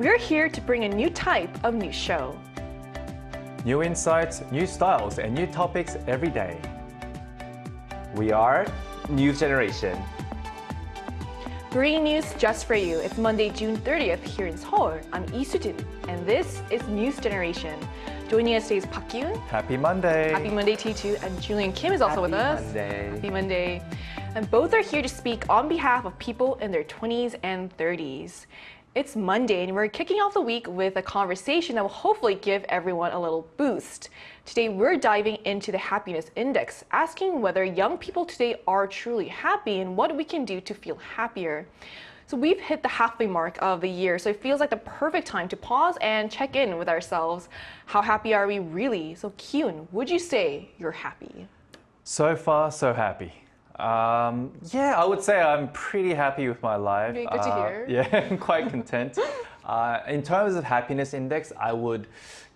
we're here to bring a new type of news show. New insights, new styles, and new topics every day. We are News Generation. Bringing news just for you. It's Monday, June 30th here in Seoul. I'm Lee Soo-jin, and this is News Generation. Joining us today is Park Gi-un. Happy Monday! Happy Monday to you too. And Julian Kim is also with us. Happy Monday. And both are here to speak on behalf of people in their 20s and 30s. It's Monday, and we're kicking off the week with a conversation that will hopefully give everyone a little boost. Today, we're diving into the happiness index, asking whether young people today are truly happy and what we can do to feel happier. So we've hit the halfway mark of the year, so it feels like the perfect time to pause and check in with ourselves. How happy are we really? So Ki-un, would you say you're happy? So far, so happy. Yeah, I would say I'm pretty happy with my life. Okay, good to hear. Yeah, I'm quite content. In terms of happiness index, I would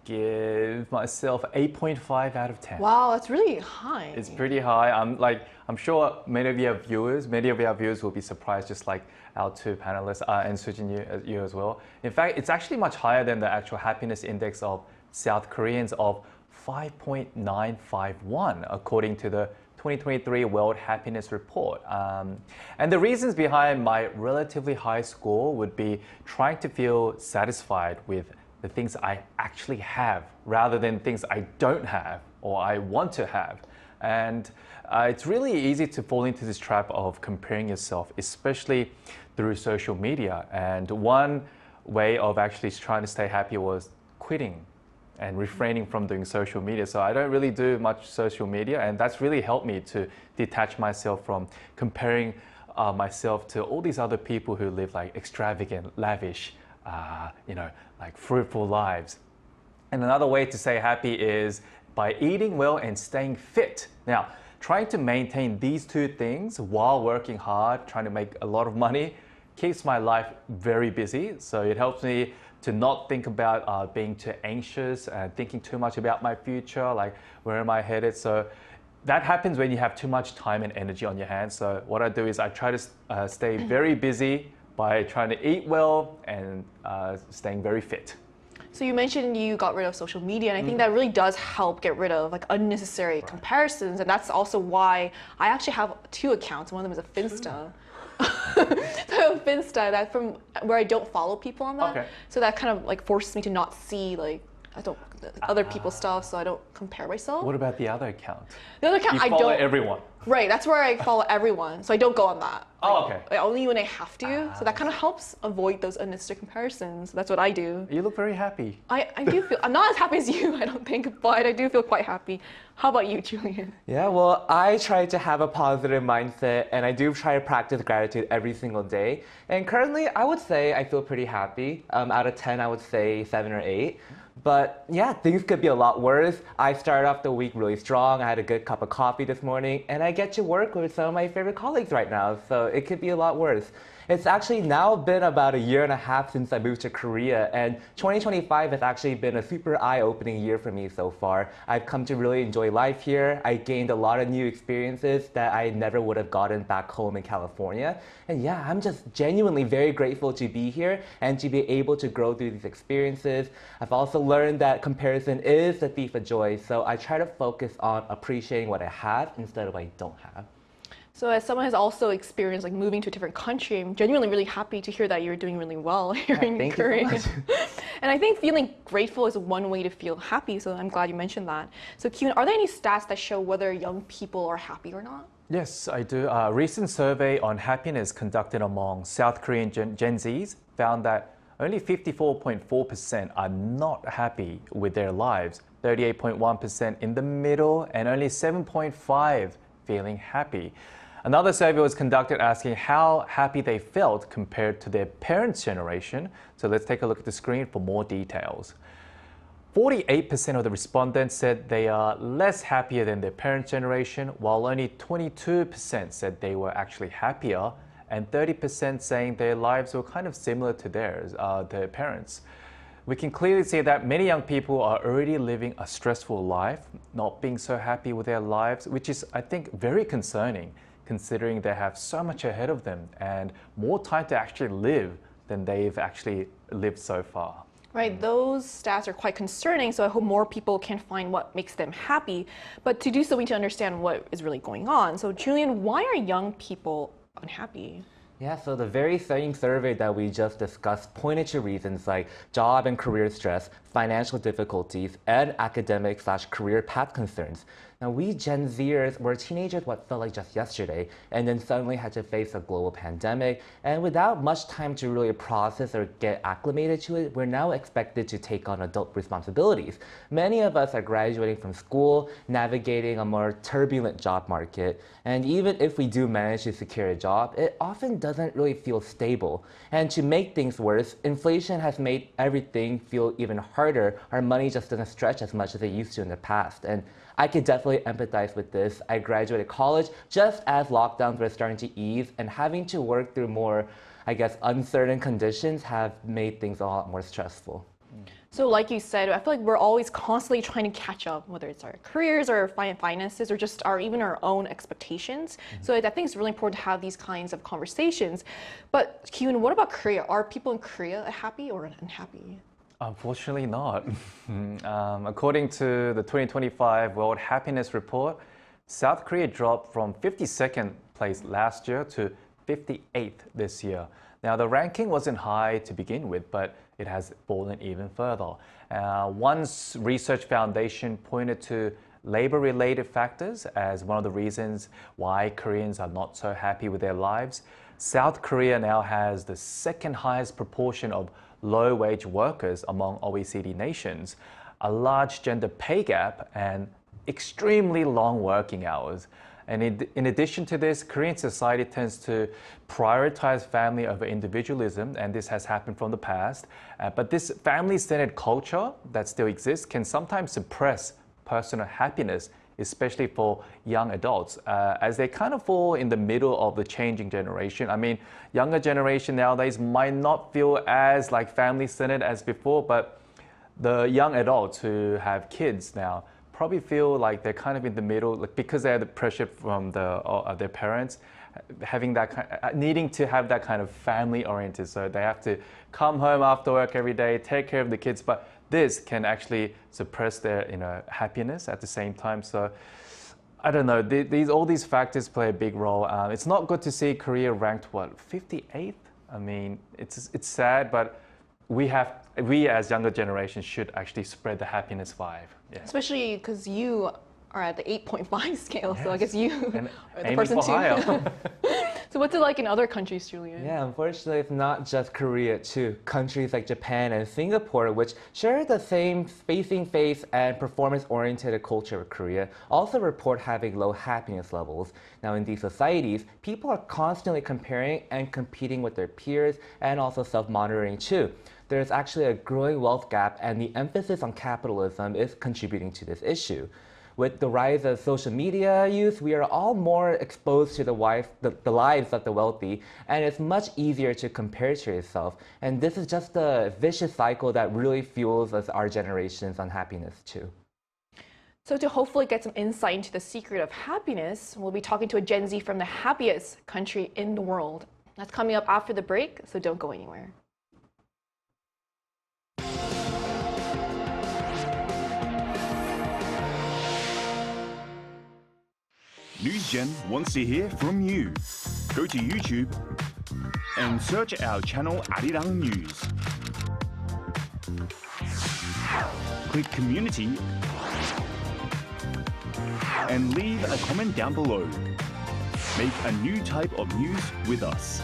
give myself 8.5 out of 10. Wow, that's really high. It's pretty high. I'm sure many of our viewers will be surprised, just like our two panelists and Soo-jin, you as well. In fact, it's actually much higher than the actual happiness index of South Koreans of 5.951, according to the 2023 World Happiness Report. And the reasons behind my relatively high score would be trying to feel satisfied with the things I actually have rather than things I don't have or I want to have. And it's really easy to fall into this trap of comparing yourself, especially through social media. And one way of actually trying to stay happy was quitting and refraining from doing social media. So I don't really do much social media, and that's really helped me to detach myself from comparing myself to all these other people who live like extravagant, lavish, like fruitful lives. And another way to stay happy is by eating well and staying fit. Now, trying to maintain these two things while working hard, trying to make a lot of money, keeps my life very busy. So it helps me to not think about being too anxious and thinking too much about my future, like where am I headed? So that happens when you have too much time and energy on your hands. So what I do is I try to stay very busy by trying to eat well and staying very fit. So you mentioned you got rid of social media, and I think that really does help get rid of like unnecessary comparisons, and that's also why I actually have two accounts. One of them is a Finsta. So Finsta, that from where I don't follow people on that. Okay. So that kind of like forces me to not see like other people's stuff, so I don't compare myself. What about the other account? The other account, you follow everyone. Right, that's where I follow everyone, so I don't go on that. Oh, okay. Like, only when I have to, so that kind of helps avoid those unnecessary comparisons. That's what I do. You look very happy. I do feel, I'm not as happy as you, I don't think, but I do feel quite happy. How about you, Julian? Yeah, well, I try to have a positive mindset, and I do try to practice gratitude every single day. And currently, I would say I feel pretty happy. Out of 10, I would say 7 or 8. But yeah, things could be a lot worse. I started off the week really strong. I had a good cup of coffee this morning, and I get to work with some of my favorite colleagues right now, so it could be a lot worse. It's actually now been about 1.5 years since I moved to Korea, and 2025 has actually been a super eye-opening year for me so far. I've come to really enjoy life here. I gained a lot of new experiences that I never would have gotten back home in California. And yeah, I'm just genuinely very grateful to be here and to be able to grow through these experiences. I've also learned that comparison is the thief of joy, so I try to focus on appreciating what I have instead of what I don't have. So as someone who's also experienced like moving to a different country, I'm genuinely really happy to hear that you're doing really well here in Korea. Thank you so much. And I think feeling grateful is one way to feel happy, so I'm glad you mentioned that. So Ki-un, are there any stats that show whether young people are happy or not? Yes, I do. A recent survey on happiness conducted among South Korean Gen Zs found that only 54.4% are not happy with their lives, 38.1% in the middle, and only 7.5% feeling happy. Another survey was conducted asking how happy they felt compared to their parents' generation. So let's take a look at the screen for more details. 48% of the respondents said they are less happier than their parents' generation, while only 22% said they were actually happier, and 30% saying their lives were kind of similar to theirs, their parents. We can clearly see that many young people are already living a stressful life, not being so happy with their lives, which is, I think, very concerning, considering they have so much ahead of them and more time to actually live than they've actually lived so far. Right, those stats are quite concerning, so I hope more people can find what makes them happy. But to do so, we need to understand what is really going on. So, Julian, why are young people unhappy? Yeah, so the very same survey that we just discussed pointed to reasons like job and career stress, financial difficulties, and academic/career path concerns. Now, we Gen Zers were teenagers what felt like just yesterday, and then suddenly had to face a global pandemic. And without much time to really process or get acclimated to it, we're now expected to take on adult responsibilities. Many of us are graduating from school, navigating a more turbulent job market. And even if we do manage to secure a job, it often doesn't really feel stable. And to make things worse, inflation has made everything feel even harder. Our money just doesn't stretch as much as it used to in the past. And I could definitely empathize with this. I graduated college just as lockdowns were starting to ease, and having to work through more, I guess, uncertain conditions have made things a lot more stressful. So like you said, I feel like we're always constantly trying to catch up, whether it's our careers or finances or just even our own expectations. So I think it's really important to have these kinds of conversations. But Kyun, what about Korea? Are people in Korea happy or unhappy? Unfortunately not. According to the 2025 World Happiness Report, South Korea dropped from 52nd place last year to 58th this year. Now, the ranking wasn't high to begin with, but it has fallen even further. One research foundation pointed to labor-related factors as one of the reasons why Koreans are not so happy with their lives. South Korea now has the second highest proportion of low-wage workers among OECD nations, a large gender pay gap, and extremely long working hours. And in addition to this, Korean society tends to prioritize family over individualism, and this has happened from the past. But this family-centered culture that still exists can sometimes suppress personal happiness, especially for young adults, as they kind of fall in the middle of the changing generation. I mean, younger generation nowadays might not feel as like family-centered as before, but the young adults who have kids now probably feel like they're kind of in the middle, like because they have the pressure from their parents, having that needing to have that kind of family-oriented. So they have to come home after work every day, take care of the kids, but this can actually suppress their happiness at the same time. So I don't know. All these factors play a big role. It's not good to see Korea ranked 58th. I mean, it's sad, but we as younger generations should actually spread the happiness vibe. Yeah. Especially because you are at the 8.5 scale, so I guess you And are the aiming person for too. higher. So what's it like in other countries, Julian? Yeah, unfortunately, it's not just Korea, too. Countries like Japan and Singapore, which share the same face and performance-oriented culture with Korea, also report having low happiness levels. Now, in these societies, people are constantly comparing and competing with their peers and also self-monitoring, too. There's actually a growing wealth gap, and the emphasis on capitalism is contributing to this issue. With the rise of social media use, we are all more exposed to the lives of the wealthy, and it's much easier to compare to yourself. And this is just a vicious cycle that really fuels our generation's unhappiness too. So to hopefully get some insight into the secret of happiness, we'll be talking to a Gen Z from the happiest country in the world. That's coming up after the break, so don't go anywhere. NewsGen wants to hear from you. Go to YouTube and search our channel Arirang News. Click Community and leave a comment down below. Make a new type of news with us.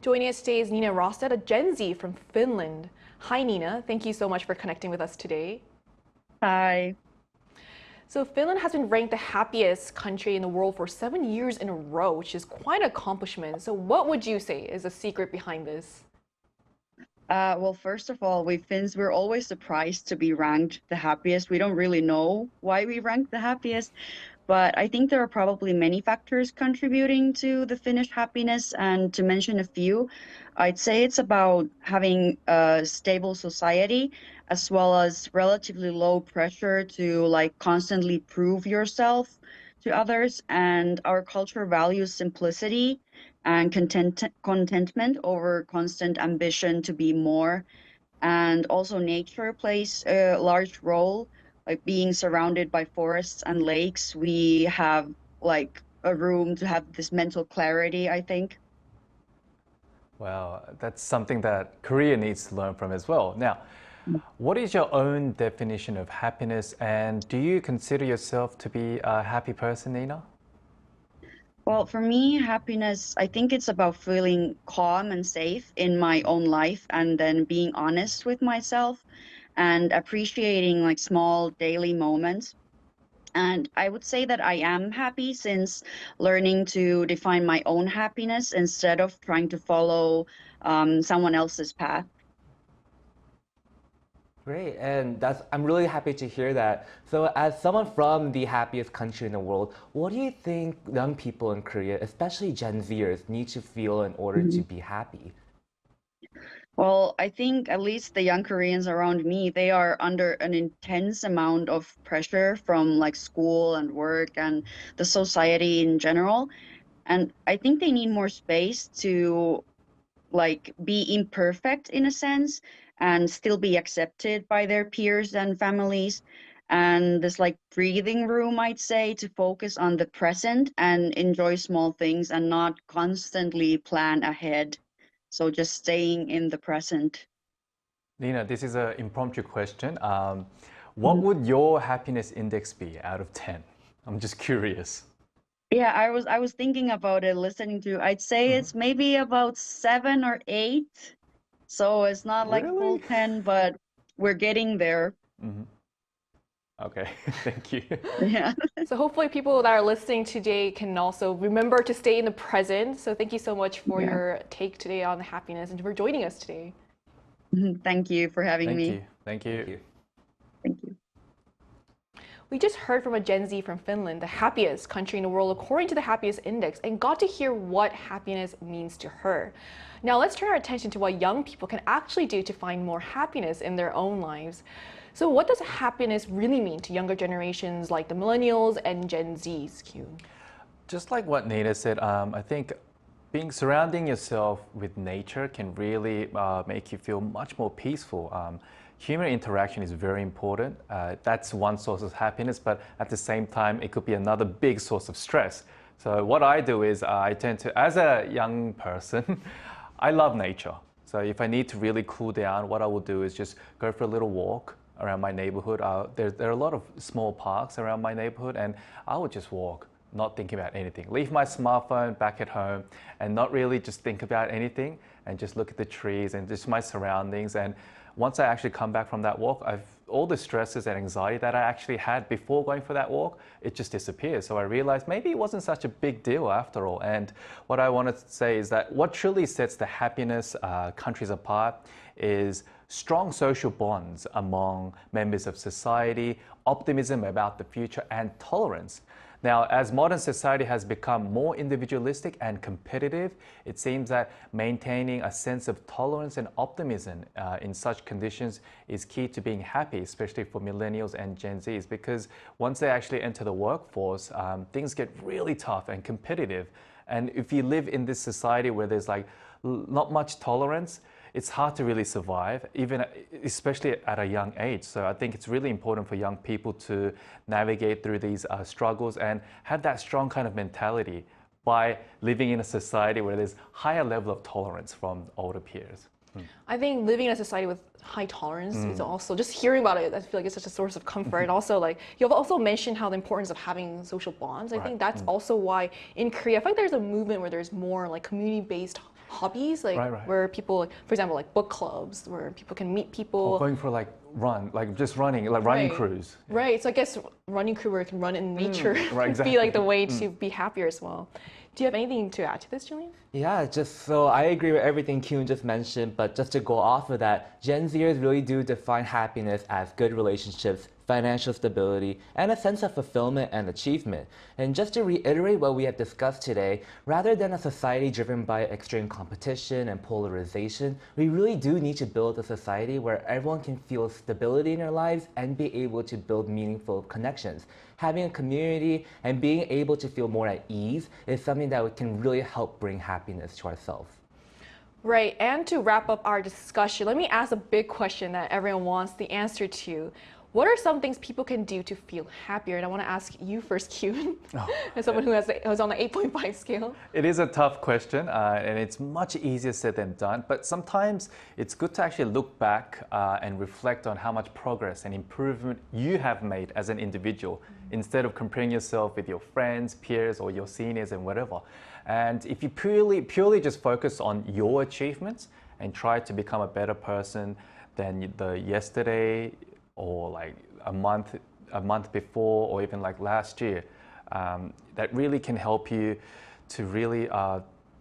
Joining us today is Nina Rostad, a Gen Z from Finland. Hi, Nina. Thank you so much for connecting with us today. Hi. So Finland has been ranked the happiest country in the world for 7 years in a row, which is quite an accomplishment. So what would you say is the secret behind this? Well, first of all, we Finns, we're always surprised to be ranked the happiest. We don't really know why we rank the happiest, but I think there are probably many factors contributing to the Finnish happiness. And to mention a few, I'd say it's about having a stable society, as well as relatively low pressure to like constantly prove yourself to others, and our culture values simplicity and contentment over constant ambition to be more. And also nature plays a large role, like being surrounded by forests and lakes. We have like a room to have this mental clarity, I think. Well, that's something that Korea needs to learn from as well. Now, what is your own definition of happiness, and do you consider yourself to be a happy person, Nina? Well, for me, happiness, I think it's about feeling calm and safe in my own life and then being honest with myself and appreciating like small daily moments. And I would say that I am happy since learning to define my own happiness instead of trying to follow someone else's path. Great, and I'm really happy to hear that. So, as someone from the happiest country in the world, what do you think young people in Korea, especially Gen Zers, need to feel in order to be happy? Well, I think at least the young Koreans around me, they are under an intense amount of pressure from like school and work and the society in general. And I think they need more space to like be imperfect in a sense and still be accepted by their peers and families. And this like breathing room, I'd say, to focus on the present and enjoy small things and not constantly plan ahead. So just staying in the present. Nina, this is an impromptu question. What would your happiness index be out of 10? I'm just curious. Yeah, I was thinking about it, listening to. I'd say it's maybe about 7 or 8. So it's not like full Really? 10, but we're getting there. Okay, thank you. Yeah. So hopefully people that are listening today can also remember to stay in the present. So thank you so much for Yeah. your take today on happiness and for joining us today. Thank you for having Thank me. you. Thank you. Thank you. We just heard from a Gen Z from Finland, the happiest country in the world according to the Happiness Index, and got to hear what happiness means to her. Now let's turn our attention to what young people can actually do to find more happiness in their own lives. So what does happiness really mean to younger generations like the millennials and Gen Zs, Q? Just like what Nina said, I think surrounding yourself with nature can really make you feel much more peaceful. Human interaction is very important. That's one source of happiness, but at the same time, it could be another big source of stress. So what I do is I tend to, as a young person, I love nature. So if I need to really cool down, what I will do is just go for a little walk around my neighborhood. There are a lot of small parks around my neighborhood, and I would just walk, not thinking about anything. Leave my smartphone back at home and not really just think about anything and just look at the trees and just my surroundings. And once I actually come back from that walk, all the stresses and anxiety that I actually had before going for that walk, it just disappears. So I realized maybe it wasn't such a big deal after all. And what I wanted to say is that what truly sets the happiness countries apart is strong social bonds among members of society, optimism about the future, and tolerance. Now, as modern society has become more individualistic and competitive, it seems that maintaining a sense of tolerance and optimism in such conditions is key to being happy, especially for millennials and Gen Zs, because once they actually enter the workforce, things get really tough and competitive. And if you live in this society where there's like not much tolerance, it's hard to really survive, especially at a young age. So I think it's really important for young people to navigate through these struggles and have that strong kind of mentality by living in a society where there's higher level of tolerance from older peers. I think living in a society with high tolerance is also, just hearing about it, I feel like it's such a source of comfort. And also, like, you've also mentioned how the importance of having social bonds. I think that's also why in Korea, I feel like there's a movement where there's more like community-based hobbies, like where people, for example, like book clubs, where people can meet people. Or going for like just running, like running crews. Right, so I guess running crew where you can run in nature would exactly. be like the way to be happier as well. Do you have anything to add to this, Julian? Yeah, just so I agree with everything Kyun just mentioned, but just to go off of that, Gen Zers really do define happiness as good relationships, financial stability, and a sense of fulfillment and achievement. And just to reiterate what we have discussed today, rather than a society driven by extreme competition and polarization, we really do need to build a society where everyone can feel stability in their lives and be able to build meaningful connections. Having a community and being able to feel more at ease is something that can really help bring happiness to ourselves. Right, and to wrap up our discussion, let me ask a big question that everyone wants the answer to. What are some things people can do to feel happier? And I want to ask you first, Kyun, as someone who's on the 8.5 scale. It is a tough question, and it's much easier said than done. But sometimes it's good to actually look back and reflect on how much progress and improvement you have made as an individual, instead of comparing yourself with your friends, peers, or your seniors and whatever. And if you purely just focus on your achievements and try to become a better person than the yesterday or like a month before, or even like last year, that really can help you to really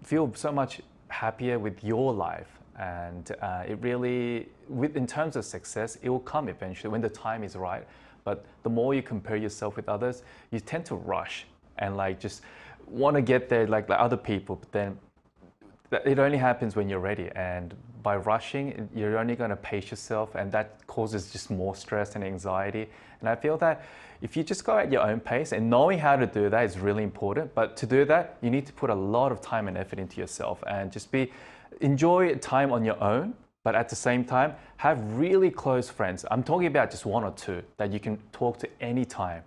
feel so much happier with your life. And it really, in terms of success, it will come eventually when the time is right. But the more you compare yourself with others, you tend to rush and like just want to get there like other people, but then it only happens when you're ready. And by rushing, you're only going to pace yourself, and that causes just more stress and anxiety. And I feel that if you just go at your own pace, and knowing how to do that is really important, but to do that, you need to put a lot of time and effort into yourself and just enjoy time on your own, but at the same time, have really close friends. I'm talking about just one or two that you can talk to anytime.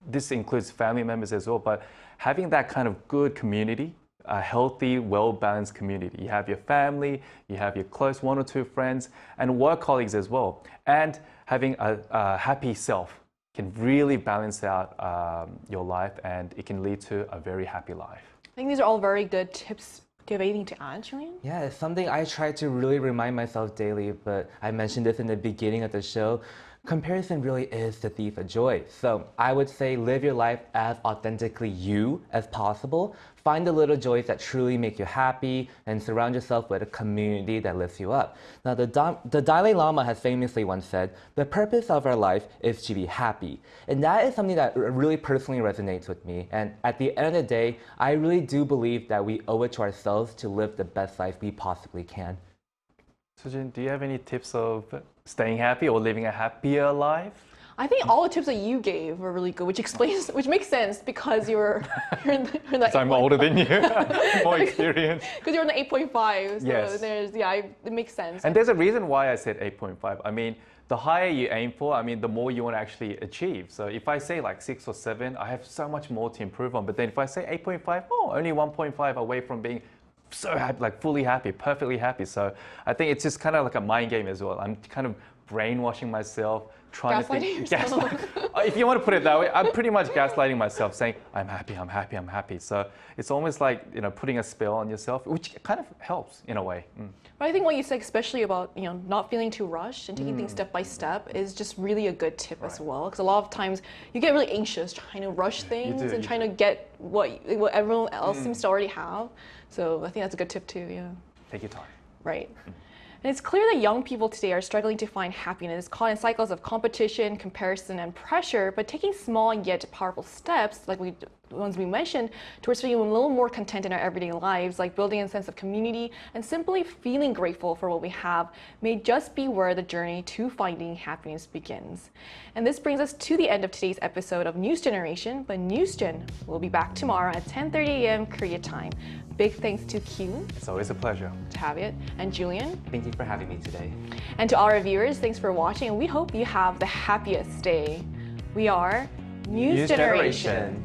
This includes family members as well, but having that kind of good community, a healthy, well-balanced community. You have your family, you have your close one or two friends, and work colleagues as well. And having a happy self can really balance out your life, and it can lead to a very happy life. I think these are all very good tips. Do you have anything to add, Julian? Yeah, it's something I try to really remind myself daily, but I mentioned this in the beginning of the show. Comparison really is the thief of joy. So I would say live your life as authentically you as possible. Find the little joys that truly make you happy and surround yourself with a community that lifts you up. Now, the Dalai Lama has famously once said, the purpose of our life is to be happy. And that is something that really personally resonates with me. And at the end of the day, I really do believe that we owe it to ourselves to live the best life we possibly can. Sujin, do you have any tips of staying happy or living a happier life? I think all the tips that you gave were really good, which makes sense because you're in the I'm older than you, more experienced. Because you're in the 8.5, so Yes. It makes sense. And there's a reason why I said 8.5. I mean, the higher you aim for, I mean, the more you want to actually achieve. So if I say like 6 or 7, I have so much more to improve on. But then if I say 8.5, only 1.5 away from being so happy, like fully happy, perfectly happy. So I think it's just kind of like a mind game as well. I'm kind of brainwashing myself, trying to think. If you want to put it that way, I'm pretty much gaslighting myself, saying, I'm happy, I'm happy, I'm happy. So it's almost like, putting a spell on yourself, which kind of helps in a way. But I think what you said, especially about not feeling too rushed and taking things step by step, is just really a good tip as well. Because a lot of times you get really anxious trying to rush things and trying to get what everyone else seems to already have. So I think that's a good tip too. Yeah. Take your time. Right. And it's clear that young people today are struggling to find happiness, caught in cycles of competition, comparison, and pressure, but taking small yet powerful steps, like the ones we mentioned, towards feeling a little more content in our everyday lives, like building a sense of community and simply feeling grateful for what we have, may just be where the journey to finding happiness begins. And this brings us to the end of today's episode of News Generation, but News Gen will be back tomorrow at 10:30 a.m. Korea time. Big thanks to Kyun. It's always a pleasure to have it, and Julian. Thank you for having me today. And to all our viewers, thanks for watching, and we hope you have the happiest day. We are News Generation.